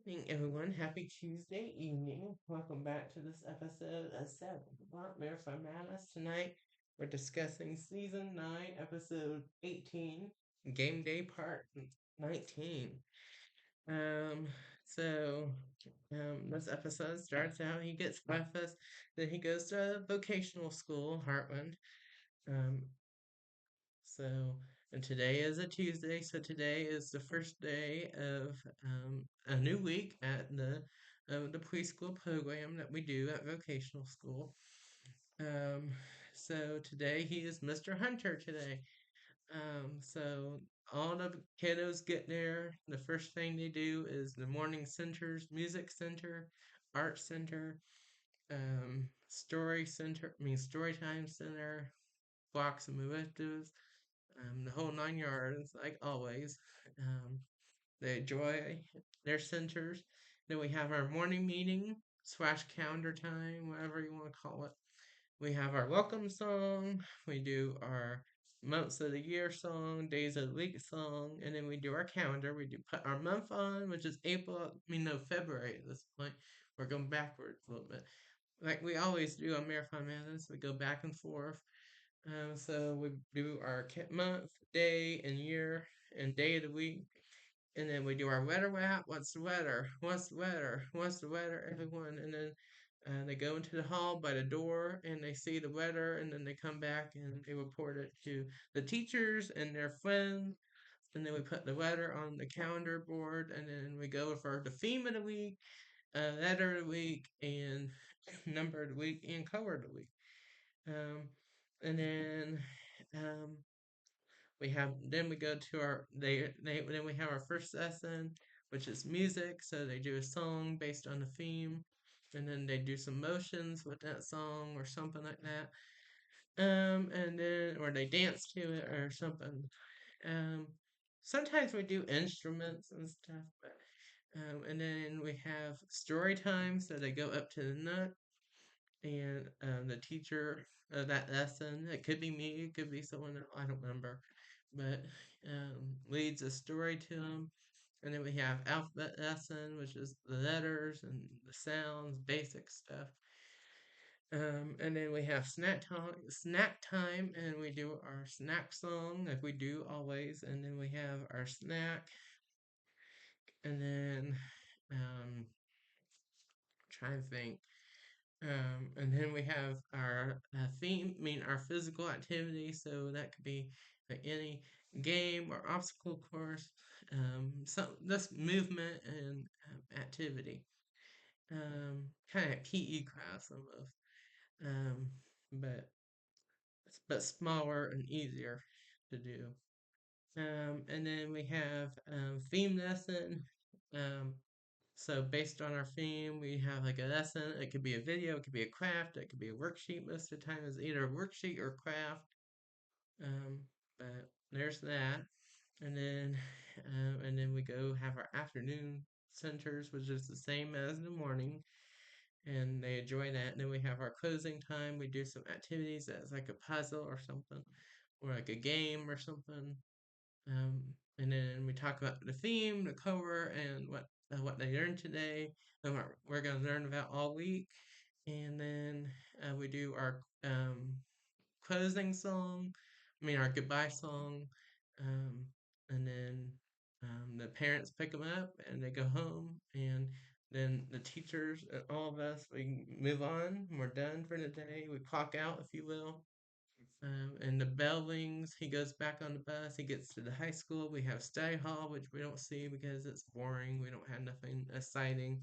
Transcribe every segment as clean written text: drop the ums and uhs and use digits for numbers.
Evening, everyone. Happy Tuesday evening. Welcome back to this episode of 7 Verify Madness. Tonight, we're discussing Season 9, Episode 18, Game Day Part 19. Um, so, this episode starts out, he gets breakfast, then he goes to vocational school, Heartland. Um, so, and today is a Tuesday, so today is the first day of a new week at the preschool program that we do at vocational school. Um, so today he is Mr. Hunter today. So all the kiddos get there. The first thing they do is the morning centers, music center, art center, story center, story time center, blocks and movies, the whole 9 yards, like always. Um, they enjoy their centers. Then we have our morning meeting slash calendar time, whatever you want to call it. We have our welcome song. We do our months of the year song, days of the week song, and then we do our calendar. We do put our month on, which is April. No, February at this point. We're going backwards a little bit, like we always do on Marathon Madness. We go back and forth. So we do our month, day, and year, and day of the week. And then we do our weather wrap. What's the weather? What's the weather? What's the weather, everyone? And then they go into the hall by the door and they see the weather. And then they come back and they report it to the teachers and their friends. And then we put the weather on the calendar board. And then we go for the theme of the week, letter of the week, and number of the week, and color of the week. Um, and um, we go to our they then we have our first lesson, which is music. So they do a song based on the theme, and then they do some motions with that song or something like that. And then or they dance to it or something. Um, Sometimes we do instruments and stuff, but and then we have story time. So they go up to the nut and the teacher of that lesson, it could be me, it could be someone else, I don't remember, but leads a story to them. And then we have alphabet lesson, which is the letters and the sounds, basic stuff. And then we have snack time, and we do our snack song like we do always. And then we have our snack, and then trying to think. And then we have our theme, our physical activity. So that could be like any game or obstacle course. So that's movement and activity. Kind of PE class almost. Um, but smaller and easier to do. And then we have theme lesson. Um, So based on our theme, we have like a lesson. It could be a video, it could be a craft, it could be a worksheet. Most of the time, it's either a worksheet or craft. Um, but there's that, and then we go have our afternoon centers, which is the same as the morning, and they enjoy that. And then we have our closing time. We do some activities that's like a puzzle or something, or like a game or something. Um, and then we talk about the theme, the cover, and what they learned today, and what we're going to learn about all week. And then we do our closing song, our goodbye song. Um, and then the parents pick them up and they go home. And then the teachers and all of us, we move on. We're done for the day. We clock out, if you will. And the bell rings. He goes back on the bus. He gets to the high school. We have study hall, which we don't see because it's boring. We don't have nothing exciting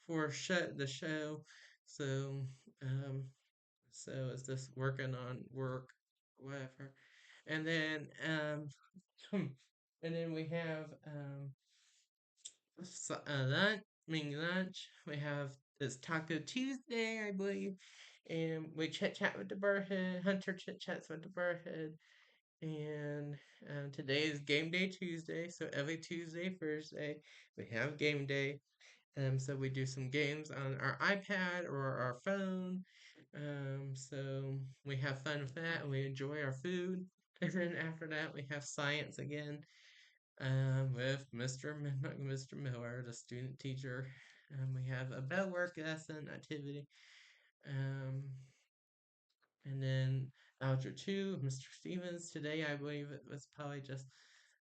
for the show. So, um, so it's just working on work, whatever. And then, and then we have lunch. Lunch. We have it's Taco Tuesday, I believe, and we chit chat with the barhead. Hunter chit chats with the barhead, and today is game day Tuesday. So every Tuesday, Thursday, we have game day. So we do some games on our iPad or our phone. So we have fun with that, and we enjoy our food. And then after that, we have science again. with Mr. Miller, the student teacher. We have a bell work lesson activity. Um, and then Algebra 2, Mr. Stevens. Today, I believe it was probably just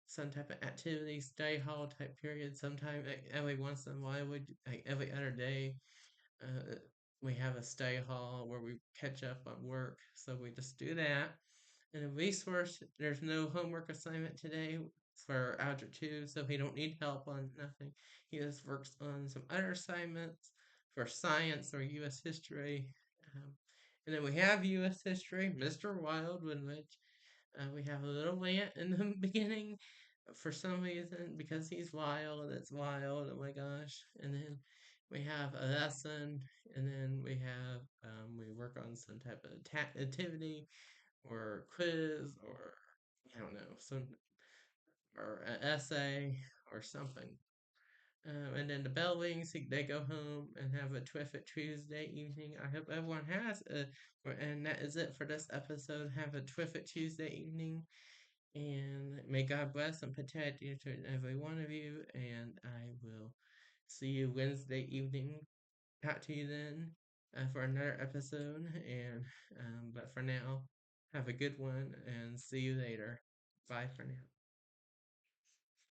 some type of activity, study hall type period. Sometime every once in a while, like every other day, uh, we have a study hall where we catch up on work. So we just do that. And a resource, there's no homework assignment today for Algebra 2, so he don't need help on nothing. He just works on some other assignments for science or U.S. history. Um, and then we have U.S. history, Mr. Wild, in which we have a little rant in the beginning for some reason because he's wild. It's wild. Oh my gosh! And then we have a lesson, and then we work on some type of activity or quiz or I don't know some or an essay or something. And then the bell rings. They go home and have a terrific Tuesday evening. I hope everyone has a. And that is it for this episode. Have a terrific Tuesday evening. And may God bless and protect each and every one of you. And I will see you Wednesday evening. Talk to you then for another episode. And but for now, have a good one and see you later. Bye for now.